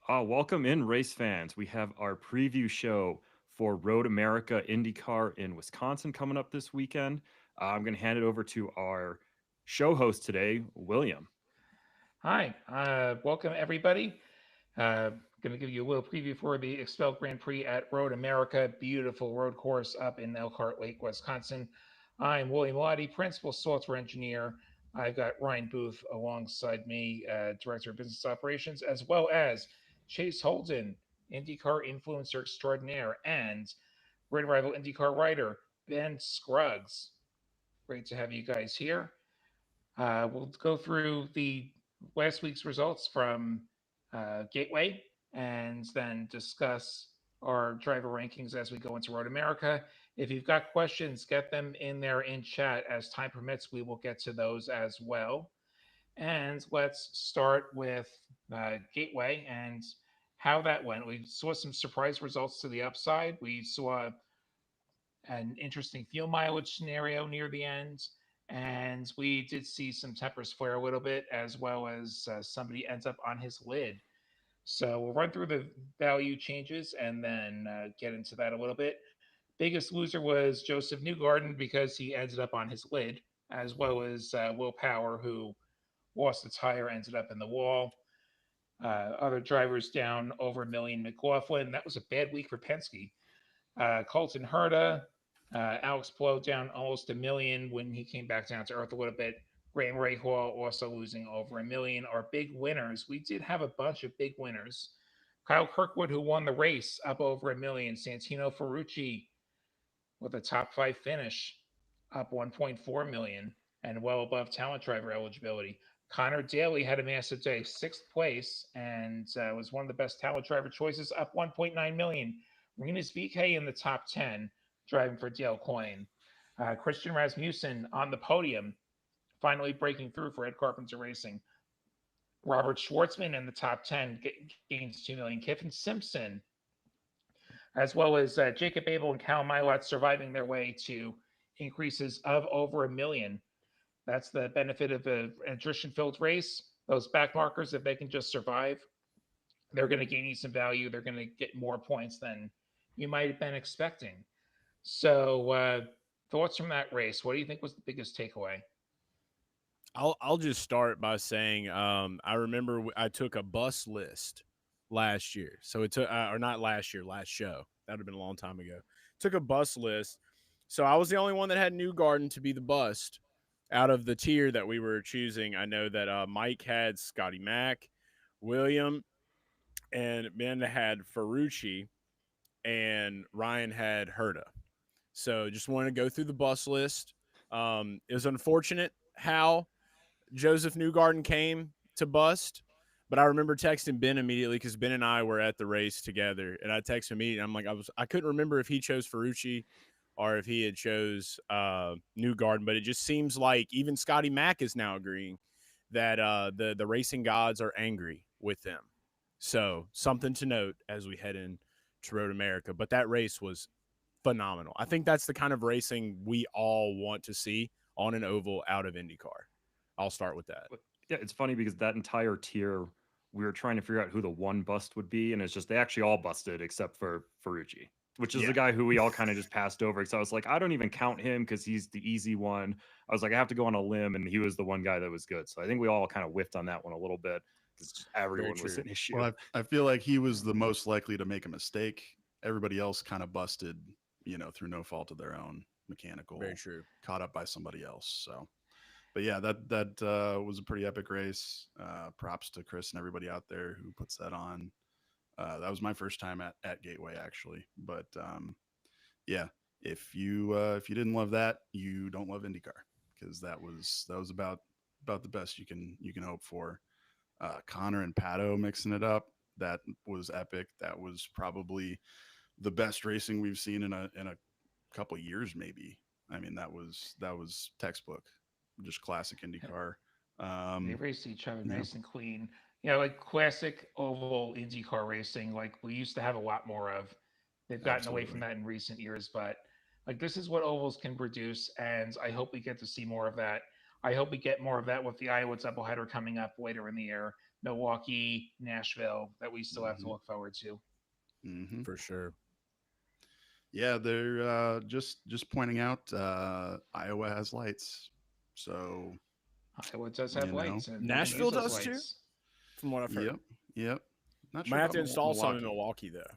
Welcome in, race fans. We have our preview show for Road America IndyCar in Wisconsin coming up this weekend. I'm going to hand it over to our show host today, William. Hi, welcome everybody. Uh, going to give you a little preview for the Expel Grand Prix at Road America, beautiful road course up in Elkhart Lake, Wisconsin. I'm William Lottie, Principal Software Engineer. I've got Ryan Booth alongside me, Director of Business Operations, as well as Chase Holden, IndyCar Influencer Extraordinaire, and Red Rival IndyCar writer, Ben Scruggs. Great to have you guys here. We'll go through the last week's results from Gateway and then discuss our driver rankings as we go into Road America. If you've got questions, get them in there in chat. As time permits, we will get to those as well. And let's start with Gateway and how that went. We saw some surprise results to the upside. We saw an interesting fuel mileage scenario near the end. And we did see some tempers flare a little bit, as well as somebody ends up on his lid. So we'll run through the value changes and then get into that a little bit. Biggest loser was Joseph Newgarden because he ended up on his lid, as well as Will Power, who lost a tire, ended up in the wall. Other drivers down over a million. McLaughlin, that was a bad week for Penske. Colton Herta, Alex Blow down almost a million when he came back down to earth a little bit. Graham Rahal also losing over a million. Our big winners, we did have a bunch of big winners. Kyle Kirkwood, who won the race, up over a million. Santino Ferrucci with a top five finish, up 1.4 million and well above talent driver eligibility. Connor Daly had a massive day, sixth place, and was one of the best talent driver choices, up 1.9 million. Renus VK in the top 10, driving for Dale Coyne. Christian Rasmussen on the podium, finally breaking through for Ed Carpenter Racing. Robert Schwartzman in the top 10 gains 2 million. Kiffin Simpson, as well as Jacob Abel and Cal Milot surviving their way to increases of over a million. That's the benefit of an attrition filled race. Those back markers, if they can just survive, they're going to gain you some value. They're going to get more points than you might have been expecting. So, thoughts from that race? What do you think was the biggest takeaway? I'll just start by saying I remember I took a bus list last year, so it took or not last year, last show. That would have been a long time ago. Took a bus list, so I was the only one that had New Garden to be the bust out of the tier that we were choosing. I know that Mike had Scotty Mack, William, and Ben had Ferrucci, and Ryan had Herta. So just wanted to go through the bus list. It was unfortunate how Joseph Newgarden came to bust. But I remember texting Ben immediately because Ben and I were at the race together, and I texted him immediately. I'm like, I couldn't remember if he chose Ferrucci or if he had chose Newgarden, but it just seems like even Scotty Mack is now agreeing that the racing gods are angry with them. So something to note as we head in to Road America. But that race was phenomenal. I think that's the kind of racing we all want to see on an oval out of IndyCar. I'll start with that. But yeah, it's funny because that entire tier, we were trying to figure out who the one bust would be, and it's just they actually all busted except for Ferrucci, which is the Yeah. guy who we all kind of just passed over. Because I was like, I don't even count him because he's the easy one. I was like, I have to go on a limb, and he was the one guy that was good. So I think we all kind of whiffed on that one a little bit because just Very everyone was true. an issue. Well, I feel like he was the most likely to make a mistake. Everybody else kind of busted, through no fault of their own, Very mechanical, true. caught up by somebody else. So, but yeah, that was a pretty epic race. Props to Chris and everybody out there who puts that on. That was my first time at Gateway actually, but yeah, if you didn't love that, you don't love IndyCar because that was about the best you can hope for. Connor and Pato mixing it up. That was epic. That was probably the best racing we've seen in a couple years, maybe. I mean, that was textbook, just classic IndyCar. They Um, raced each other yeah, nice and clean. Like classic oval IndyCar racing, like we used to have a lot more of. They've gotten away from absolutely. that in recent years, but like this is what ovals can produce, and I hope we get to see more of that. I hope we get more of that with the Iowa doubleheader coming up later in the year. Milwaukee, Nashville that we still have to Hmm. look forward to. Hmm. for sure. Yeah, they're just pointing out Iowa has lights, so Iowa does have you know. lights, and they're going to use Nashville those does too, lights. from what I've heard. Yep, yep. Not sure Might have about to install some in Milwaukee. Milwaukee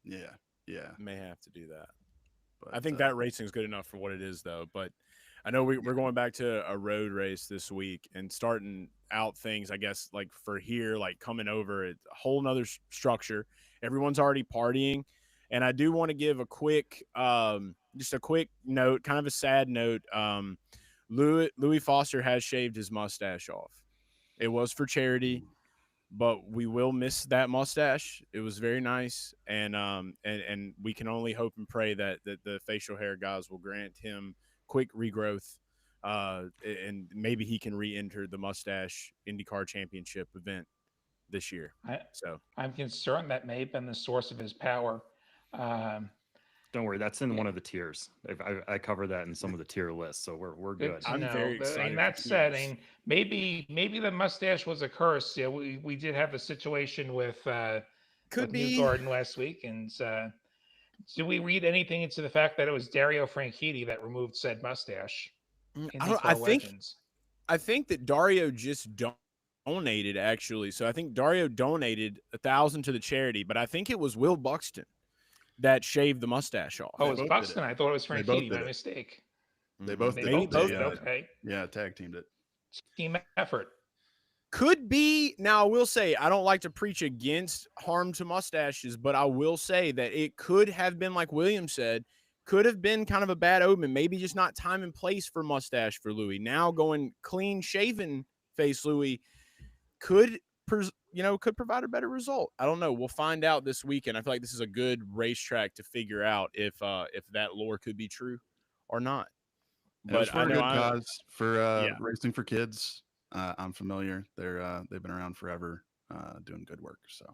though. Yeah, yeah, May have to do that. I but think that racing's good enough for what it is, though. But I know we're yeah. going back to a road race this week and starting out things, I guess, like for here, like coming over, it's a whole nother structure. Everyone's already partying. And I do want to give a quick, just a quick note, kind of a sad note. Louis Foster has shaved his mustache off. It was for charity, but we will miss that mustache. It was very nice, and we can only hope and pray that the facial hair guys will grant him quick regrowth, and maybe he can re-enter the mustache IndyCar Championship event this year. I, So I'm concerned that may have been the source of his power. Um, Don't worry, that's in yeah, one of the tiers. I cover that in some of the tier lists, so we're good good. to I'm know. very In excited for that Tiers. setting, maybe the mustache was a curse. Yeah, we did have the situation with Could New be. Garden last week, and do we read anything into the fact that it was Dario Franchitti that removed said mustache? I don't. I IndyCar think. legends. I think that Dario just donated actually. So I think Dario donated 1,000 to the charity, but I think it was Will Buxton that shaved the mustache Oh, off. it They was both did it. Buxton. I thought it was They both Franchitti. did My it. mistake. They both They did it. Maybe both both did They it. did it. Okay, yeah, tag teamed it. team effort. Could be. Now, I will say, I don't like to preach against harm to mustaches, but I will say that it could have been, like William said, could have been kind of a bad omen. Maybe just not time and place for mustache for Louis. Now going clean shaven face Louis could, could provide a better result. I don't know. We'll find out this weekend. I feel like this is a good racetrack to figure out if that lore could be true or not. It was But I for a know good I cause for yeah. racing for kids. I'm familiar. They've been around forever, doing good work. So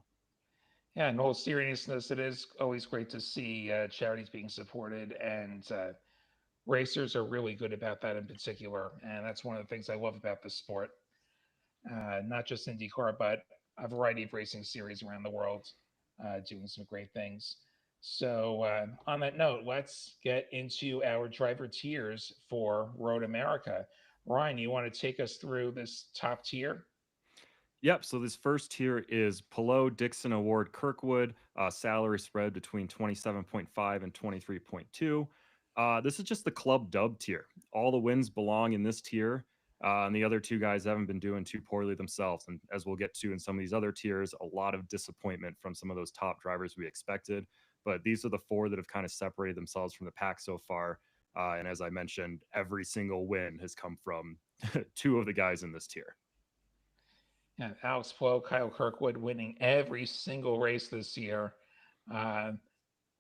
Yeah, in all seriousness, it is always great to see charities being supported, and racers are really good about that in particular. And that's one of the things I love about the sport. Not just IndyCar, but a variety of racing series around the world doing some great things. So, on that note, let's get into our driver tiers for Road America. Ryan, you want to take us through this top tier? Yep. So this first tier is Pelot Dixon Award Kirkwood, salary spread between 27.5 and 23.2. This is just the club dub tier. All the wins belong in this tier. And the other two guys haven't been doing too poorly themselves. And as we'll get to in some of these other tiers, a lot of disappointment from some of those top drivers we expected. But these are the four that have kind of separated themselves from the pack so far. And as I mentioned, every single win has come from two of the guys in this tier. Yeah, Alex Poe, Kyle Kirkwood winning every single race this year. Uh,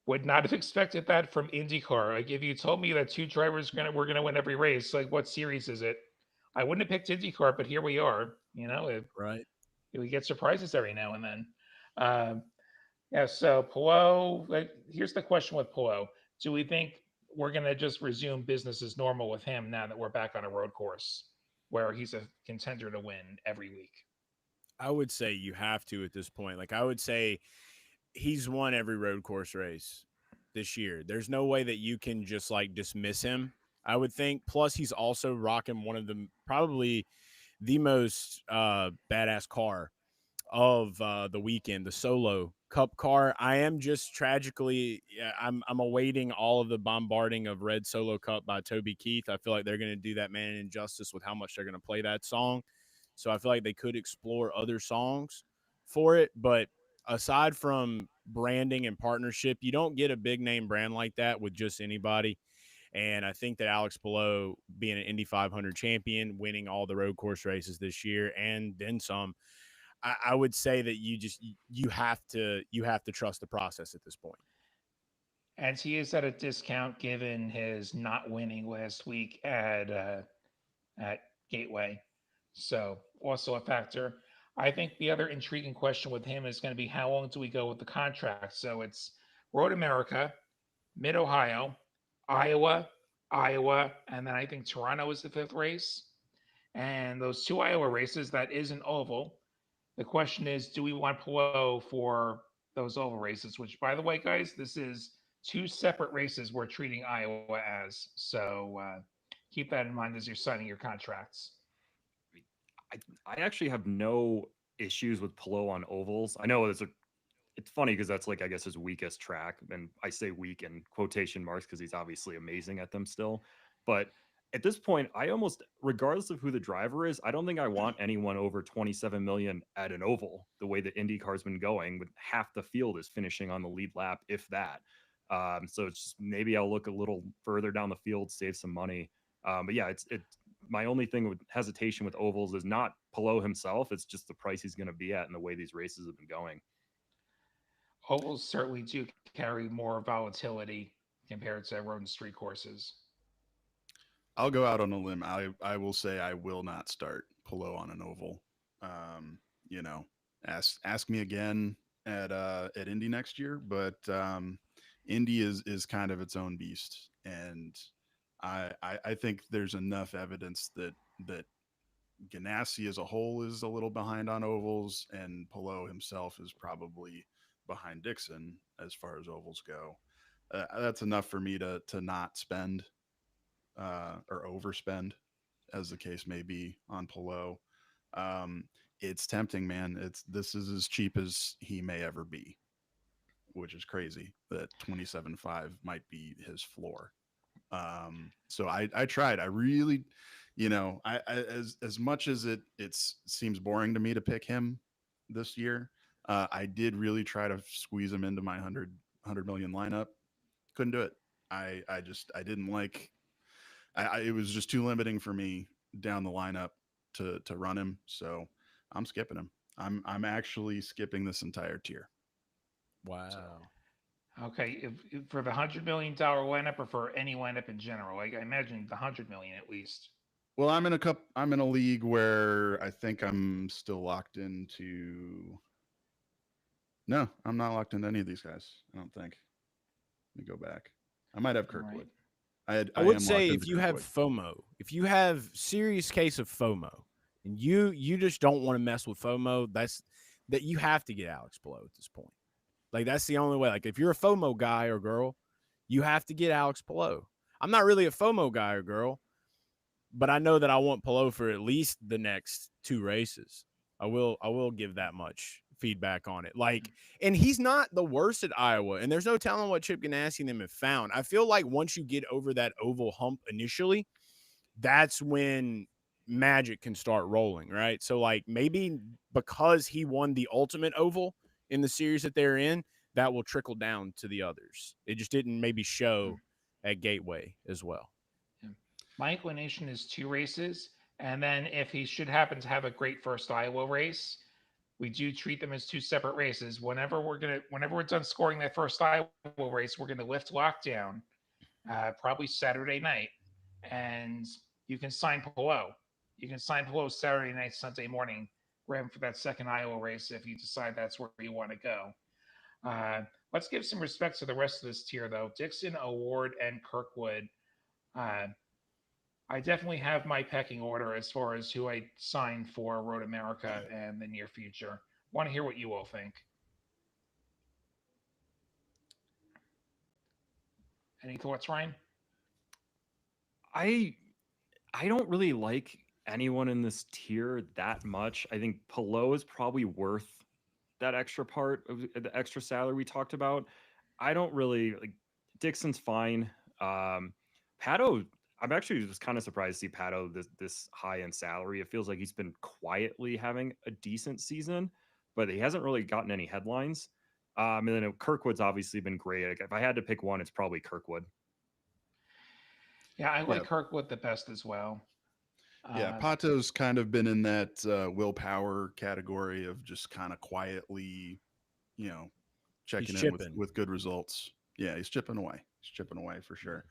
would not have expected that from IndyCar. Like if you told me that two drivers were gonna win every race, like what series is it? I wouldn't have picked IndyCar, but here we are. Right. We get surprises every now and then. Um, yeah. So Pelot, like, here's the question with Pelot: do we think we're gonna just resume business as normal with him now that we're back on a road course where he's a contender to win every week? I would say you have to at this point. Like I would say he's won every road course race this year. There's no way that you can just like dismiss him. I would think. Plus, he's also rocking one of the probably the most badass car of the weekend, the solo cup car. I am just tragically, yeah, I'm awaiting all of the bombarding of Red Solo Cup by Toby Keith. I feel like they're going to do that man an injustice with how much they're going to play that song. So I feel like they could explore other songs for it. But aside from branding and partnership, you don't get a big name brand like that with just anybody. And I think that Alex Palou, being an Indy 500 champion, winning all the road course races this year and then some, I would say that you have to trust the process at this point. And he is at a discount given his not winning last week at Gateway. So also a factor. I think the other intriguing question with him is going to be how long do we go with the contract? So it's Road America, Mid Ohio, Iowa, Iowa, and then I think Toronto is the fifth race. And those two Iowa races, that is an oval. The question is, do we want Pelot for those oval races? Which, by the way, guys, this is two separate races we're treating Iowa as. So keep that in mind as you're signing your contracts. I actually have no issues with Pillow on ovals. I know it's funny because that's like I guess his weakest track, and I say weak in quotation marks because he's obviously amazing at them still. But at this point, I almost, regardless of who the driver is, I don't think I want anyone over 27 million at an oval. The way that IndyCar's been going, with half the field is finishing on the lead lap, if that. So it's just, maybe I'll look a little further down the field, save some money. But yeah, it's my only thing with hesitation with ovals is not Pillow himself. It's just the price he's going to be at and the way these races have been going. Ovals certainly do carry more volatility compared to road and street courses. I'll go out on a limb. I will say I will not start Pillow on an oval. You know, ask me again at Indy next year, but Indy is kind of its own beast, and I think there's enough evidence that Ganassi as a whole is a little behind on ovals, and Pillow himself is probably behind Dixon as far as ovals go. That's enough for me to not spend or overspend, as the case may be, on Pillow. Um, it's tempting, man. This is as cheap as he may ever be, which is crazy. That 27.5 might be his floor. So I tried. I really, I as much as it seems boring to me to pick him this year, I did really try to squeeze him into my 100 million lineup. Couldn't do it. I didn't like. It was just too limiting for me down the lineup to run him. So I'm skipping him. I'm actually skipping this entire tier. So Wow. Okay, if for the $100 million lineup or for any lineup in general, like I imagine the 100 million at least. well, I'm in a league where I think I'm still locked into. No, I'm not locked into any of these guys. I don't think. Let me go back. I might have All right. Kirkwood. I I would am locked say into if you have Kirkwood. FOMO, if you have serious case of FOMO, and you just don't want to mess with FOMO, that you have to get Alex Blow at this point. Like that's the only way. Like if you're a FOMO guy or girl, you have to get Alex Pillow. I'm not really a FOMO guy or girl, but I know that I want Pillow for at least the next two races. I will give that much feedback on it. Like, and he's not the worst at Iowa, and there's no telling what Chip Ganassi and them have found. I feel like once you get over that oval hump initially, that's when magic can start rolling, right? So like maybe because he won the ultimate oval in the series that they're in, that will trickle down to the others. It just didn't maybe show at Gateway as well. Yeah. My inclination is two races, and then if he should happen to have a great first Iowa race, we do treat them as two separate races. Whenever we're done scoring that first Iowa race, we're gonna lift lockdown, probably Saturday night, and you can sign Pillow. You can sign Pillow Saturday night, Sunday morning, grab him for that second Iowa race if you decide that's where you want to go. Uh, let's give some respect to the rest of this tier, though. Dixon, Award, and Kirkwood. Uh, I definitely have my pecking order as far as who I sign for Road America in the near future. Want to hear what you all think? Any thoughts, Ryan? I I don't really like anyone in this tier that much. I think Pillow is probably worth that extra part of the extra salary we talked about. I don't really like Dixon's fine. Pato, I'm actually just kind of surprised to see Pato this high in salary. It feels like he's been quietly having a decent season, but he hasn't really gotten any headlines. And then Kirkwood's obviously been great. Like, if I had to pick one, it's probably Kirkwood. Yeah, I Yeah, like Kirkwood the best as well. yeah. Uh, Pato's kind of been in that willpower category of just kind of quietly, you know, He's checking in chipping. with good results. Yeah, he's chipping away. He's chipping away for sure.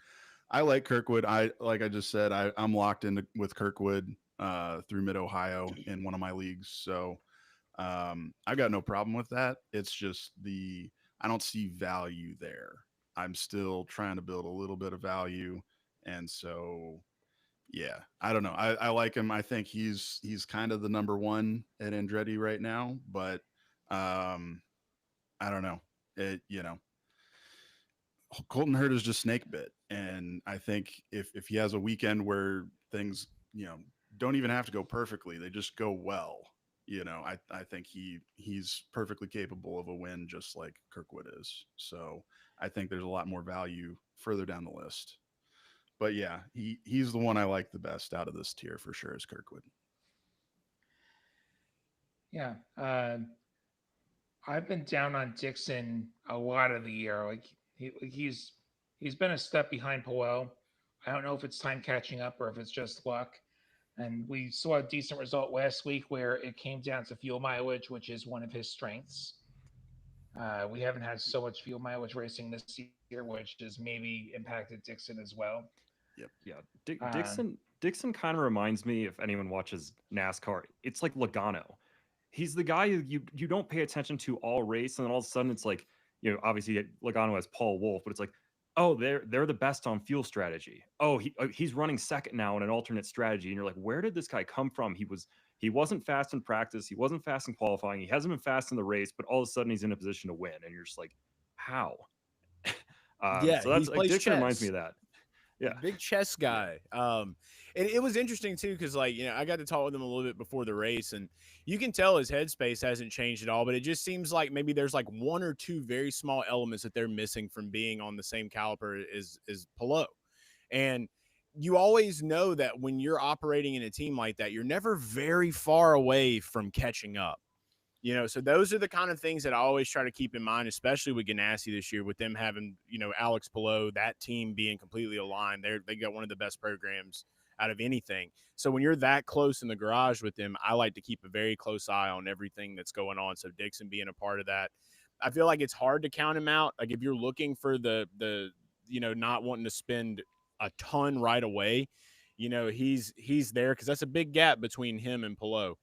I like Kirkwood. I like I just said, I'm locked in with Kirkwood through Mid Ohio in one of my leagues. So I got no problem with that. It's just I don't see value there. I'm still trying to build a little bit of value, and so Yeah, I don't know. I like him. I think he's kind of the number one at Andretti right now, but um, I don't know. Colton Hurt is just snake bit, and I think if he has a weekend where things don't even have to go perfectly, they just go well. I think he's perfectly capable of a win, just like Kirkwood is. So I think there's a lot more value further down the list. But yeah, he's the one I like the best out of this tier for sure is Kirkwood. Yeah. I've been down on Dixon a lot of the year. He's been a step behind Powell. I don't know if it's time catching up or if it's just luck. And we saw a decent result last week where it came down to fuel mileage, which is one of his strengths. We haven't had so much fuel mileage racing this year, which has maybe impacted Dixon as well. Yep. Yeah, Um, Dixon kind of reminds me, if anyone watches NASCAR, it's like Logano. He's the guy you don't pay attention to all race, and then all of a sudden it's like, obviously Logano has Paul Wolf, but it's like, oh, they're the best on fuel strategy. Oh, he's running second now in an alternate strategy, and you're like, where did this guy come from? He wasn't fast in practice, he wasn't fast in qualifying, he hasn't been fast in the race, but all of a sudden he's in a position to win, and you're just like, how? Yeah, So he that's like plays Dixon reminds me chess. of that. Yeah. Big chess Yeah. guy. And it was interesting too because like I got to talk with him a little bit before the race, and you can tell his headspace hasn't changed at all. But it just seems like maybe there's like one or two very small elements that they're missing from being on the same caliber as Pelot. And you always know that when you're operating in a team like that, you're never very far away from catching up. So those are the kind of things that I always try to keep in mind, especially with Ganassi this year, with them having, Alex Palou, that team being completely aligned. They got one of the best programs out of anything. So when you're that close in the garage with them, I like to keep a very close eye on everything that's going on. So Dixon being a part of that, I feel like it's hard to count him out. Like if you're looking for the not wanting to spend a ton right away, he's there because that's a big gap between him and Palou.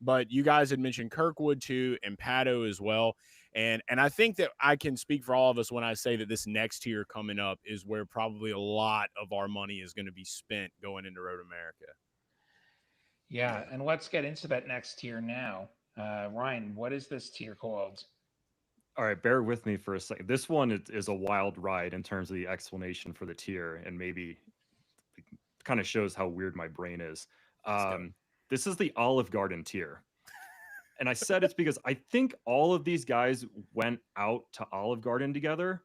But you guys had mentioned Kirkwood too and Pato as well. And I think that I can speak for all of us when I say that this next tier coming up is where probably a lot of our money is going to be spent going into Road America. yeah, Yeah. and let's get into that next tier now. Ryan, what is this tier called? All right, bear with me for a second. This one is a wild ride in terms of the explanation for the tier, and maybe kind of shows how weird my brain is. Let's go. This is the Olive Garden tier. And I said it's because I think all of these guys went out to Olive Garden together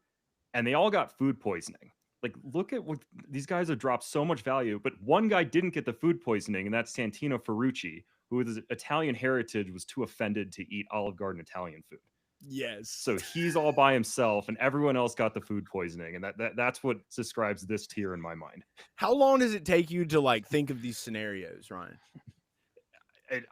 and they all got food poisoning. Like, look at what these guys have dropped so much value, but one guy didn't get the food poisoning, and that's Santino Ferrucci, who with his Italian heritage was too offended to eat Olive Garden Italian food. Yes. So he's all by himself, and everyone else got the food poisoning, and that's what describes this tier in my mind. How long does it take you to like think of these scenarios, Ryan?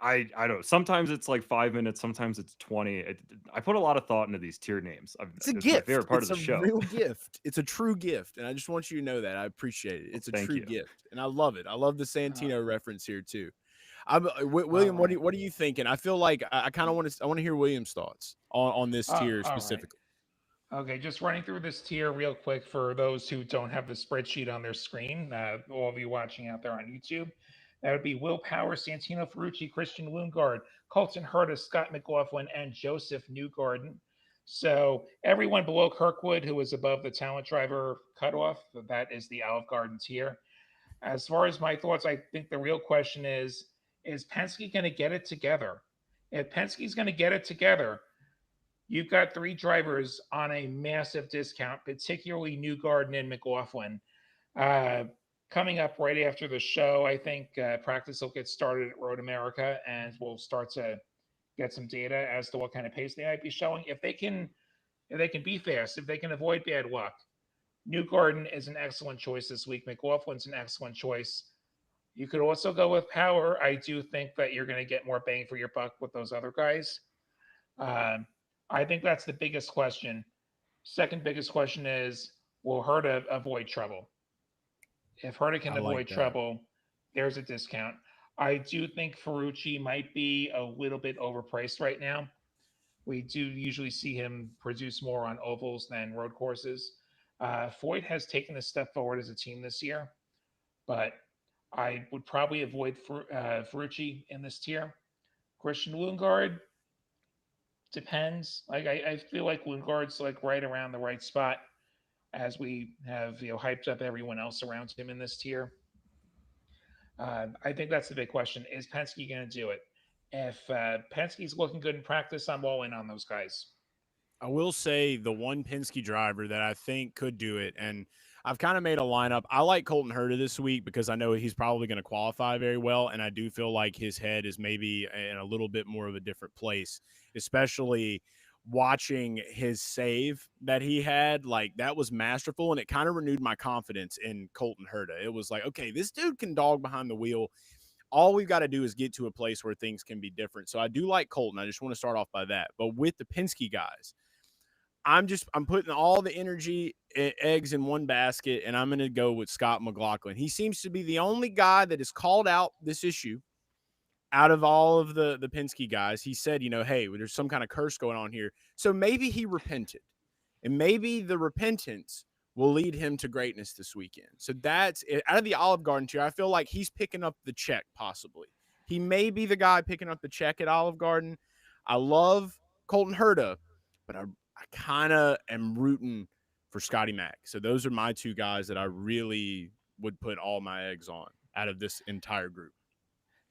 I don't know. Sometimes it's like 5 minutes. Sometimes it's 20. I put a lot of thought into these tier names. It's a It's my favorite gift. part of It's the a show. real gift. It's a true gift. And I just want you to know that. I appreciate it. Well, It's a thank true you. gift. And I love it. I love the Uh, Santino reference here too. William, all right. what are you thinking? I feel like I kind of want to hear William's thoughts on this tier All right. specifically. Okay, just running through this tier real quick for those who don't have the spreadsheet on their screen, all of you watching out there on YouTube. That would be Will Power, Santino Ferrucci, Christian Lundgaard, Colton Herta, Scott McLaughlin, and Joseph Newgarden. So everyone below Kirkwood who is above the talent driver cutoff, that is the Olive Garden tier. As far as my thoughts, I think the real question is Penske going to get it together? If Penske's going to get it together, you've got three drivers on a massive discount, particularly Newgarden and McLaughlin. Uh, Coming up right after the show, I think practice will get started at Road America, and we'll start to get some data as to what kind of pace they might be showing. If they can be fast, if they can avoid bad luck, Newgarden is an excellent choice this week. McLaughlin's an excellent choice. You could also go with Power. I do think that you're going to get more bang for your buck with those other guys. Um, I think that's the biggest question. Second biggest question is, will Herta avoid trouble? If Herta I can like avoid that. trouble, there's a discount. I do think Ferrucci might be a little bit overpriced right now. We do usually see him produce more on ovals than road courses. Foyt has taken a step forward as a team this year, but I would probably avoid Ferrucci in this tier. Christian Lundgaard depends. Like I feel like Lundgaard's like right around the right spot as we have hyped up everyone else around him in this tier. I think that's the big question: is Penske going to do it? If Penske's looking good in practice, I'm all in on those guys. I will say the one Penske driver that I think could do it, and I've kind of made a lineup. I like Colton Herta this week because I know he's probably going to qualify very well, and I do feel like his head is maybe in a little bit more of a different place, especially watching his save that he had. Like, that was masterful, and it kind of renewed my confidence in Colton Herta. It was like, okay, this dude can dog behind the wheel. All we've got to do is get to a place where things can be different. So I do like Colton. I just want to start off by that. But with the Penske guys, I'm putting all the energy eggs in one basket, and I'm going to go with Scott McLaughlin. He seems to be the only guy that has called out this issue out of all of the Penske guys. He said, hey, there's some kind of curse going on here. So maybe he repented, and maybe the repentance will lead him to greatness this weekend. So that's it. Out of the Olive Garden tier, I feel like he's picking up the check possibly. He may be the guy picking up the check at Olive Garden. I love Colton Herta, but I kind of am rooting for Scotty Mack. So those are my two guys that I really would put all my eggs on out of this entire group.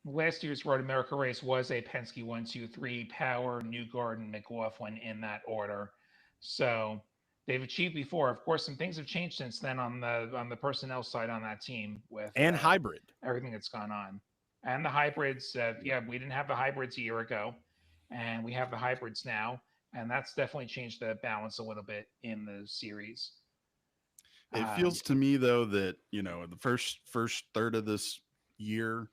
Last year's Road America race was a Penske 1, 2, 3, Power, Newgarden, McLaughlin in that order. So they've achieved before. Of course, some things have changed since then on the personnel side on that team with And hybrid. everything that's gone on. And the hybrids, yeah, we didn't have the hybrids a year ago, and we have the hybrids now, and that's definitely changed the balance a little bit in the series. It Um, feels to me though that the first third of this year,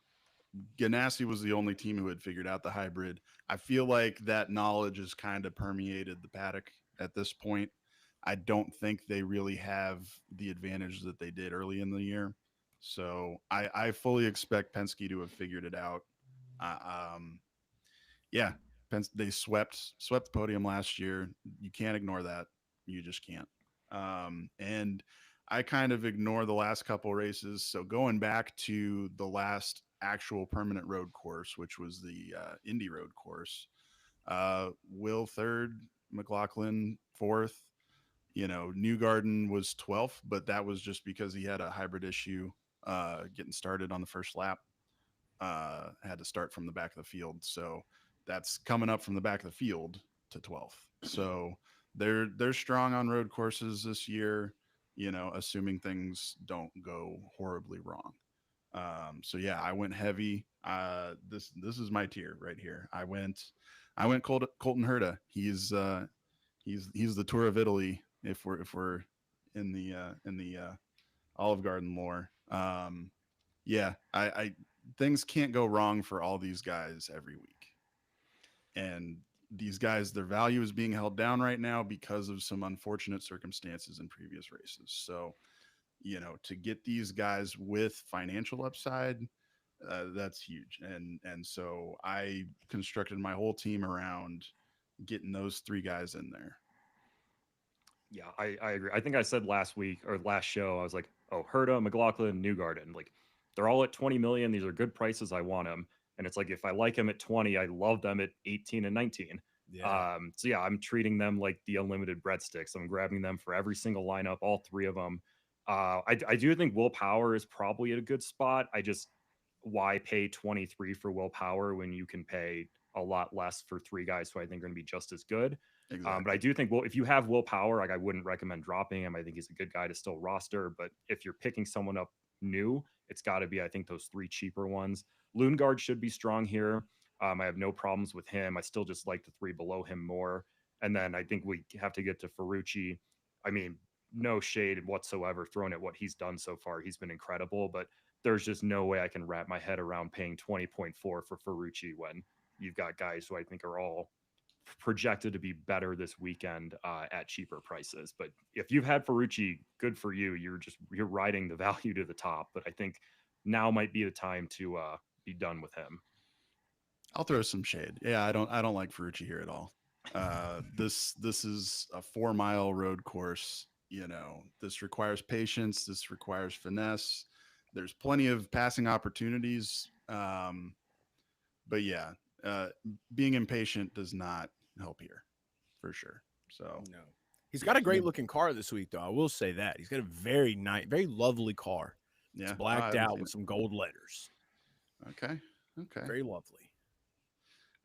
Ganassi was the only team who had figured out the hybrid. I feel like that knowledge has kind of permeated the paddock at this point. I don't think they really have the advantage that they did early in the year. So I fully expect Penske to have figured it out. Um, yeah, they swept the podium last year. You can't ignore that. You just can't. And I kind of ignore the last couple races. So going back to the last actual permanent road course, which was the Indy road course, Will third, McLaughlin fourth. Newgarden was 12th, but that was just because he had a hybrid issue getting started on the first lap. Had to start from the back of the field, so that's coming up from the back of the field to 12th. So they're strong on road courses this year. Assuming things don't go horribly wrong. So yeah, I went heavy. This is my tier right here. I went Colton Herta. He's the Tour of Italy if we're in the Olive Garden lore. Yeah, I things can't go wrong for all these guys every week, and these guys, their value is being held down right now because of some unfortunate circumstances in previous races. So, to get these guys with financial upside, that's huge. And so I constructed my whole team around getting those three guys in there. Yeah, I agree. I think I said last week or last show, I was like, oh, Herta, McLaughlin, Newgarden. Like, they're all at 20 million. These are good prices. I want them. And it's like, if I like them at 20, I love them at 18 and 19. Yeah. So yeah, I'm treating them like the unlimited breadsticks. I'm grabbing them for every single lineup, all three of them. I do think Willpower is probably at a good spot. I just, why pay 23 for Willpower when you can pay a lot less for three guys who I think are going to be just as good? But I Exactly. do think, well, if you have Willpower, like, I wouldn't recommend dropping him. I think he's a good guy to still roster. But if you're picking someone up new, it's got to be, I think, those three cheaper ones. Lundgaard should be strong here. I have no problems with him. I still just like the three below him more. And then I think we have to get to Ferrucci. I mean, no shade whatsoever thrown at what he's done so far. He's been incredible, but there's just no way I can wrap my head around paying 20.4 for Ferrucci when you've got guys who I think are all projected to be better this weekend at cheaper prices. But if you've had Ferrucci, good for you. You're riding the value to the top. But I think now might be the time to be done with him. I'll throw some shade. Yeah, I don't like Ferrucci here at all. This is a 4 mile road course. This requires patience. This requires finesse. there's plenty of passing opportunities. But yeah, uh, being impatient does not help here for sure. So No. He's got a great looking car this week, though. I will say that. He's got a very nice, very lovely car. It's yeah, I blacked haven't out seen with it. some gold letters. Okay, okay. Very lovely.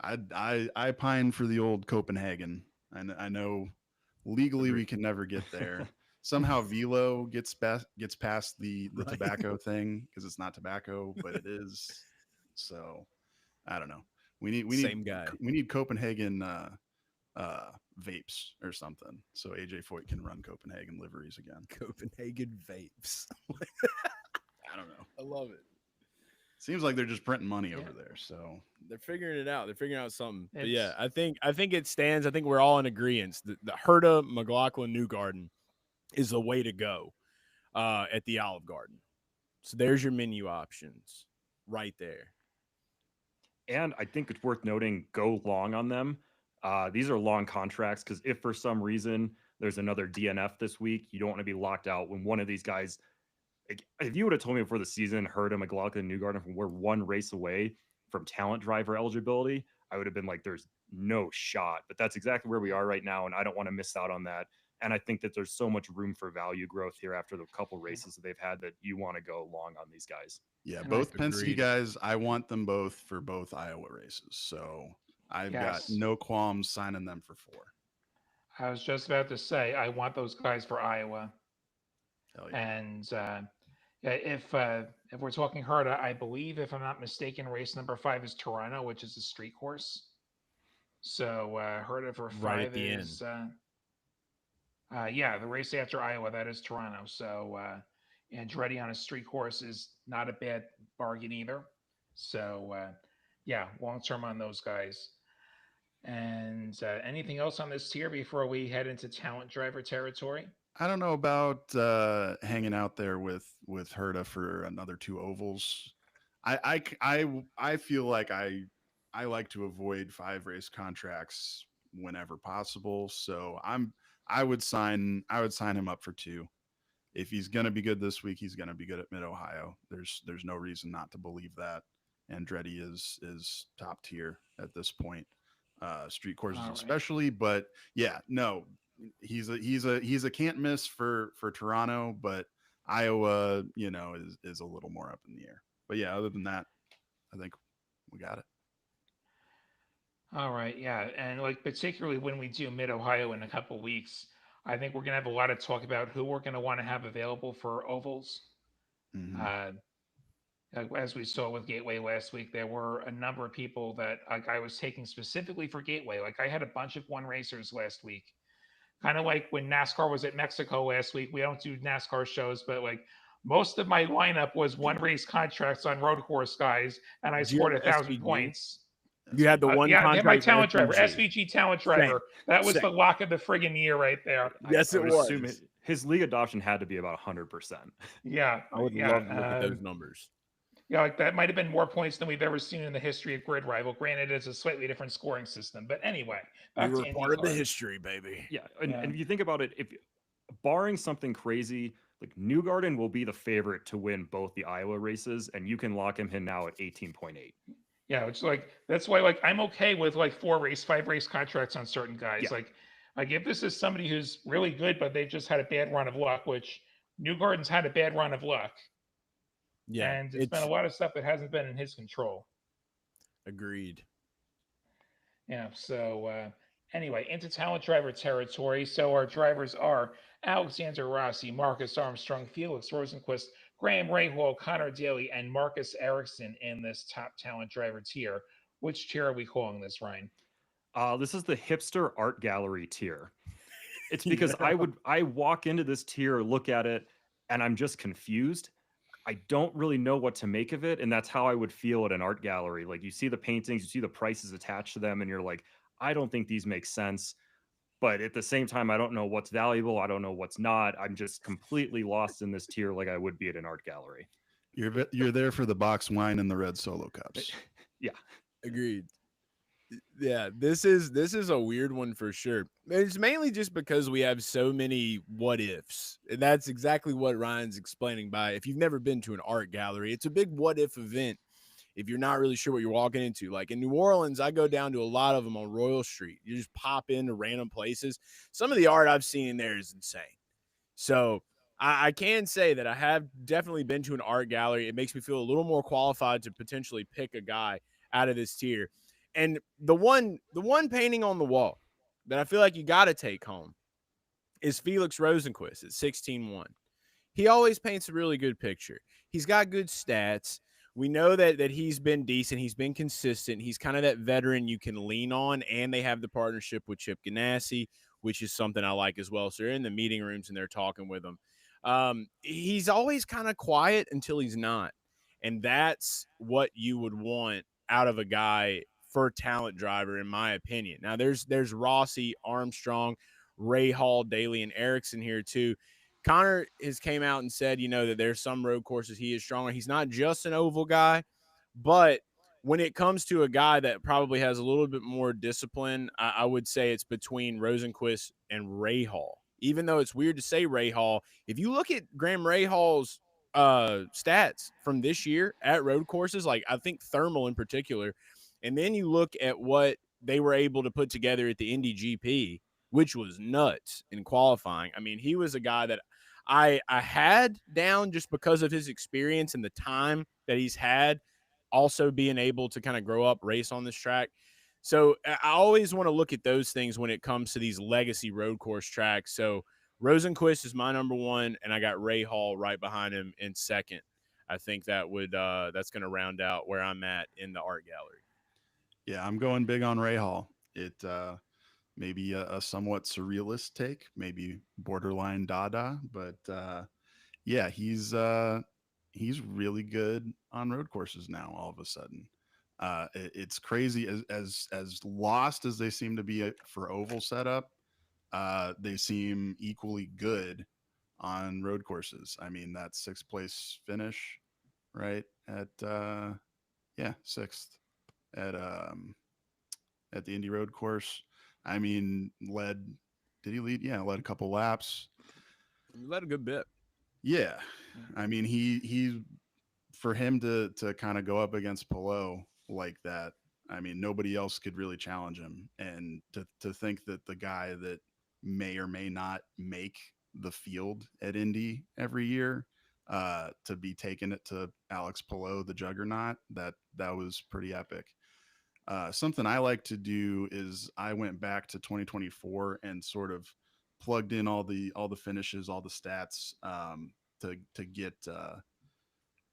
I pine for the old Copenhagen. I know legally Agree. we can never get there. Somehow Velo gets past the Right. tobacco thing because it's not tobacco, but it is. So I don't know. We need we need Same guy. we need Copenhagen vapes or something so AJ Foyt can run Copenhagen liveries again. Copenhagen vapes. I don't know. I love it. Seems like they're just printing money Yeah. over there. So They're figuring it out. They're figuring out something. But It's yeah, I think it stands. I think we're all in agreement. The Herta McLaughlin Newgarden is the way to go at the Olive Garden. So there's your menu options right there. And I think it's worth noting, go long on them. These are long contracts because if for some reason there's another DNF this week, you don't want to be locked out when one of these guys. Like, if you would have told me before the season, Herta, McLaughlin, Newgarden, we're one race away from talent driver eligibility, I would have been like, there's no shot. But that's exactly where we are right now, and I don't want to miss out on that. And I think that there's so much room for value growth here after the couple races that they've had that you want to go long on these guys. yeah, and I both Penske Agreed. guys, I want them both for both Iowa races. So I've got yes. no qualms signing them for 4. I was just about to say I want those guys for Iowa. Hell yeah. And yeah, if we're talking Herta, I believe, if I'm not mistaken, race number 5 is Toronto, which is a street course. So Herta for Right at 5 the end. is yeah, the race after Iowa, that is Toronto. So Andretti on a street course is not a bad bargain either. So yeah, long term on those guys. And anything else on this tier before we head into talent driver territory? I don't know about hanging out there with Herta for another 2 ovals. I feel like I like to avoid 5 race contracts whenever possible. So I would sign him up for 2. If he's going to be good this week, he's going to be good at Mid Ohio. There's no reason not to believe that. Andretti is top tier at this point. Street courses All right. especially, but yeah, no, he's a can't miss for Toronto, but Iowa, is a little more up in the air. But yeah, other than that, I think we got it. All right, yeah, and like particularly when we do Mid Ohio in a couple weeks, I think we're gonna have a lot of talk about who we're gonna want to have available for ovals. Mm-hmm. Uh, as we saw with Gateway last week, there were a number of people that like I was taking specifically for Gateway. Like I had a bunch of one racers last week, kind of like when NASCAR was at Mexico last week. We don't do NASCAR shows, but like most of my lineup was one race contracts on road course guys, and I Did you scored have 1,000 SVG? points. You had the one Yeah, my contract for talent driver, SVG. SVG talent Same. driver. That was Same. the lock of the friggin' year right there. Yes, I it would was. assume his league adoption had to be about 100%. Yeah, I would yeah, love to look at those numbers. yeah. Like that might have been more points than we've ever seen in the history of Grid Rival. Granted, it's a slightly different scoring system, but anyway, We back were to part of the IndyCar. history, baby. Yeah, and Yeah. if you think about it, if barring something crazy, like Newgarden will be the favorite to win both the Iowa races, and you can lock him in now at 18.8. Yeah, it's like that's why like I'm okay with like 5 race contracts on certain guys. Yeah. Like if this is somebody who's really good, but they've just had a bad run of luck, which Newgarden's had a bad run of luck, Yeah, and it's been a lot of stuff that hasn't been in his control. agreed. Yeah. So anyway, into talent driver territory. So our drivers are Alexander Rossi, Marcus Armstrong, Felix Rosenquist, Graham Rahal, Connor Daly, and Marcus Erickson in this top talent driver tier. Which tier are we calling this, Ryan? This is the hipster art gallery tier. It's because I walk into this tier, look at it, and I'm just confused. I don't really know what to make of it, and that's how I would feel at an art gallery. Like you see the paintings, you see the prices attached to them, and you're like, I don't think these make sense. But at the same time, I don't know what's valuable. I don't know what's not. I'm just completely lost in this tier, like I would be at an art gallery. You're there for the box wine and the red Solo cups. Yeah, Agreed. Yeah, this is a weird one for sure. It's mainly just because we have so many what ifs. And that's exactly what Ryan's explaining by if you've never been to an art gallery, it's a big what if event if you're not really sure what you're walking into. Like in New Orleans, I go down to a lot of them on Royal Street. You just pop into random places. Some of the art I've seen in there is insane. So I can say that I have definitely been to an art gallery. It makes me feel a little more qualified to potentially pick a guy out of this tier. And the one painting on the wall that I feel like you got to take home is Felix Rosenquist at 16-1. He always paints a really good picture. He's got good stats. We know that he's been decent. He's been consistent. He's kind of that veteran you can lean on, and they have the partnership with Chip Ganassi, which is something I like as well. So they're in the meeting rooms and they're talking with him. He's always kind of quiet until he's not, and that's what you would want out of a guy for talent driver, in my opinion. Now there's Rossi, Armstrong, Ray Hall, Daly, and Erickson here too. Connor has came out and said, that there's some road courses he is stronger. He's not just an oval guy, but when it comes to a guy that probably has a little bit more discipline, I would say it's between Rosenquist and Ray Hall. Even though it's weird to say Ray Hall, if you look at Graham Ray Hall's stats from this year at road courses, like I think Thermal in particular, and then you look at what they were able to put together at the Indy GP, which was nuts in qualifying. I mean, he was a guy that I had down just because of his experience and the time that he's had, also being able to kind of grow up, race on this track. So I always want to look at those things when it comes to these legacy road course tracks. So Rosenquist is my number one, and I got Ray Hall right behind him in second. I think that's going to round out where I'm at in the art gallery. Yeah, I'm going big on Ray Hall. It maybe a somewhat surrealist take, maybe borderline Dada, but yeah, he's really good on road courses now. All of a sudden, it's crazy as lost as they seem to be for oval setup. They seem equally good on road courses. I mean, that sixth place finish, right at yeah, sixth at at the Indy Road course. I mean, led did he lead? Yeah, led a couple laps. You led a good bit. Yeah, I mean he for him to kind of go up against Pelot like that. I mean, nobody else could really challenge him, and to think that the guy that may or may not make the field at Indy every year, to be taking it to Alex Pelot, the juggernaut, that was pretty epic. Something I like to do is I went back to 2024 and sort of plugged in all the finishes, all the stats, to get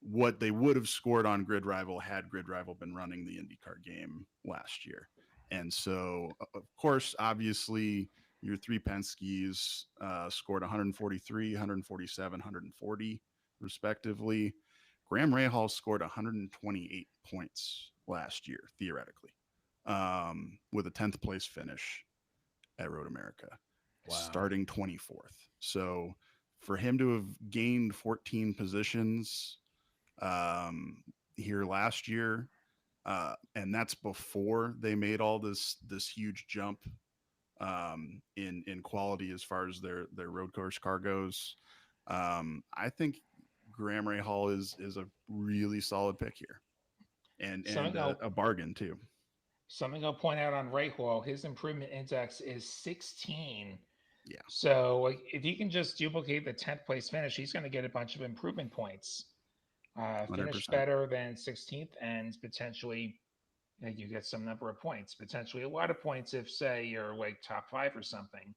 what they would have scored on Grid Rival had Grid Rival been running the IndyCar game last year. And so, of course, obviously, your three Penske's scored 143, 147, 140, respectively. Graham Rahal scored 128 points last year, theoretically, with a 10th place finish at Road America, Wow. starting 24th. So for him to have gained 14 positions here last year, and that's before they made all this huge jump in quality as far as their road course car goes. I think Graham Ray Hall is a really solid pick here, and Something I'll a bargain too. something I'll point out on Ray Hall, his improvement index is 16. Yeah, So like, if he can just duplicate the 10th place finish, he's going to get a bunch of improvement points. one hundred Finish percent. better than 16th, and potentially you get some number of points. Potentially a lot of points if, say, you're like top five or something.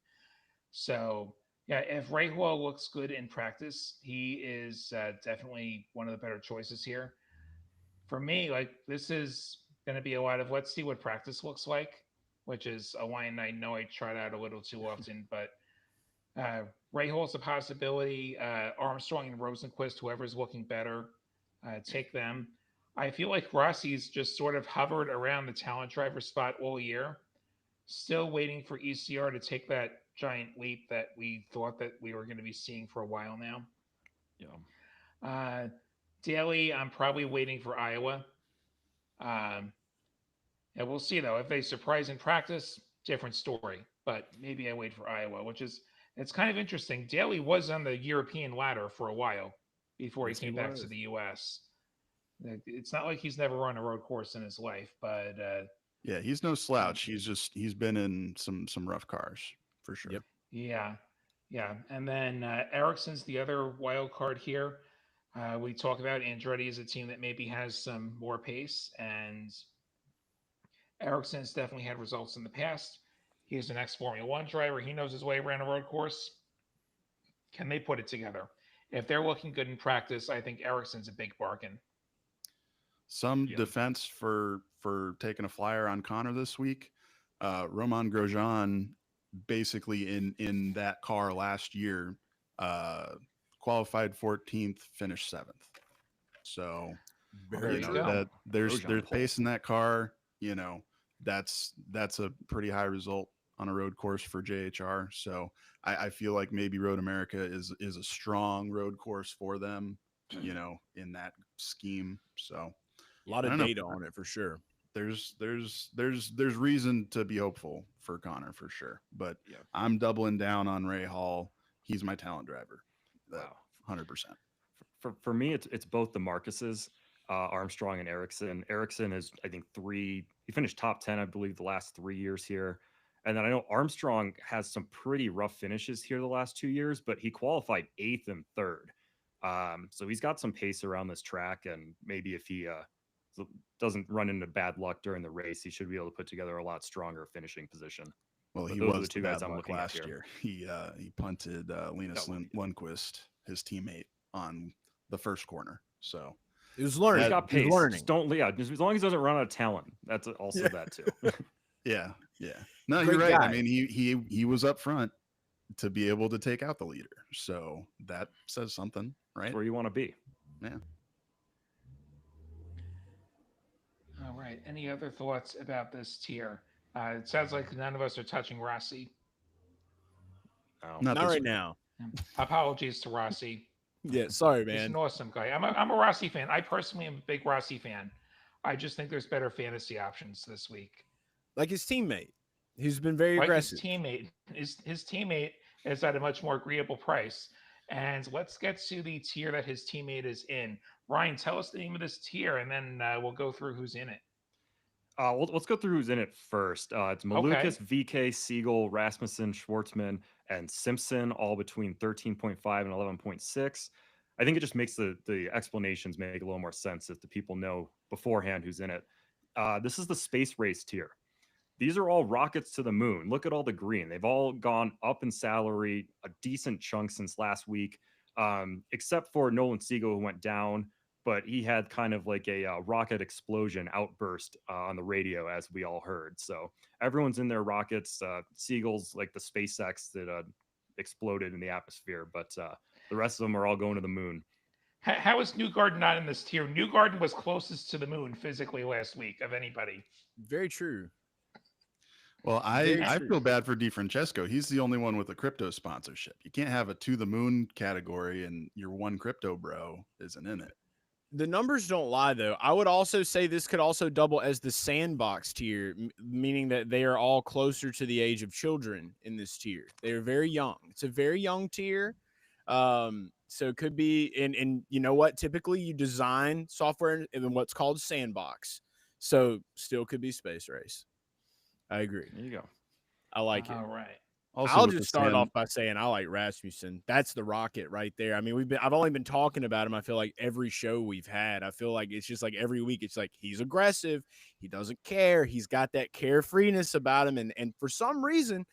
So yeah, if Ray Hall looks good in practice, he is definitely one of the better choices here. For me, like this is going to be a lot of let's see what practice looks like, which is a line I know I tried out a little too often, but Ray Hall's a possibility. Armstrong and Rosenquist, whoever's looking better, take them. I feel like Rossi's just sort of hovered around the talent driver spot all year, still waiting for ECR to take that giant leap that we thought that we were going to be seeing for a while now. Yeah. Uh, Daly, I'm probably waiting for Iowa. Um, Yeah, we'll see though. If they surprise in practice, different story. But maybe I wait for Iowa, which is it's kind of interesting. Daly was on the European ladder for a while before he Yes, he came back to was. the U.S. It's not like he's never run a road course in his life, but Yeah, he's no slouch. He's been in some rough cars for Yep. sure. yeah, yeah. And then Ericsson's the other wild card here. We talk about Andretti as a team that maybe has some more pace, and Ericsson's definitely had results in the past. He's an ex Formula One driver. He knows his way around a road course. Can they put it together? If they're looking good in practice, I think Ericsson's a big bargain. Some Yep. defense for taking a flyer on Connor this week. Roman Grosjean, basically in that car last year, uh, qualified 14th, finished 7th. So Well, there Very you true. go. that there's Grosjean pace in that car. That's a pretty high result on a road course for JHR. So I feel like maybe Road America is a strong road course for them. In that scheme. So A lot I of don't know. data on it for sure. There's reason to be hopeful for Connor for sure. But Yep. I'm doubling down on Ray Hall. He's my talent driver. That Wow. 100%. For me, it's both the Marcuses, Armstrong and Ericsson. Ericsson is, I think, three. He finished top 10, I believe, the last 3 years here. And then I know Armstrong has some pretty rough finishes here the last 2 years, but he qualified eighth and third. So he's got some pace around this track, and maybe if he doesn't run into bad luck during the race, he should be able to put together a lot stronger finishing position. Well, But he those are the was the two guys bad I'm luck looking at last here. year. He punted Linus Oh, Lundqvist, his teammate, on the first corner. So It was he's learning. that got He was pace. learning. Just don't, yeah, just as long as he doesn't run out of talent. That's also Yeah. that too. yeah, yeah. No, you're Great right. I guy. mean, he was up front to be able to take out the leader. So that says something, That's right? where you want to be. Yeah. All right. Any other thoughts about this tier? It sounds like none of us are touching Rossi. Oh, Not Not this right week. now. Apologies to Rossi. Yeah, sorry, He's man. an awesome guy. I'm a Rossi fan. I personally am a big Rossi fan. I just think there's better fantasy options this week. Like his teammate, who's been very Like his aggressive. teammate, his teammate is at a much more agreeable price. And let's get to the tier that his teammate is in. Ryan, tell us the name of this tier, and then we'll go through who's in it. let's go through who's in it first. It's Okay. Malukas, VK, Siegel, Rasmussen, Schwartzman, and Simpson, all between 13.5 and 11.6. I think it just makes the explanations make a little more sense if the people know beforehand who's in it. This is the space race tier. These are all rockets to the moon. Look at all the green. They've all gone up in salary, a decent chunk since last week, except for Nolan Siegel, who went down, but he had kind of like a rocket explosion outburst on the radio, as we all heard. So everyone's in their rockets. Siegel's like the SpaceX that exploded in the atmosphere, but the rest of them are all going to the moon. How is Newgarden not in this tier? Newgarden was closest to the moon physically last week of anybody. Very true. Well, Very I true. feel bad for DiFrancesco. He's the only one with a crypto sponsorship. You can't have a to the moon category and your one crypto bro isn't in it. The numbers don't lie, though. I would also say this could also double as the sandbox tier, meaning that they are all closer to the age of children in this tier. They are very young. It's a very young tier. So it could be, and you know what? Typically, you design software in what's called sandbox. So still could be space race. I agree. There you go. I like it. All right. Also, I'll with the just start off sand, by saying I like Rasmussen. That's the rocket right there. I mean, I've only been talking about him. I feel like every show we've had. I feel like it's just like every week. It's like he's aggressive. He doesn't care. He's got that carefreeness about him. And for some reason,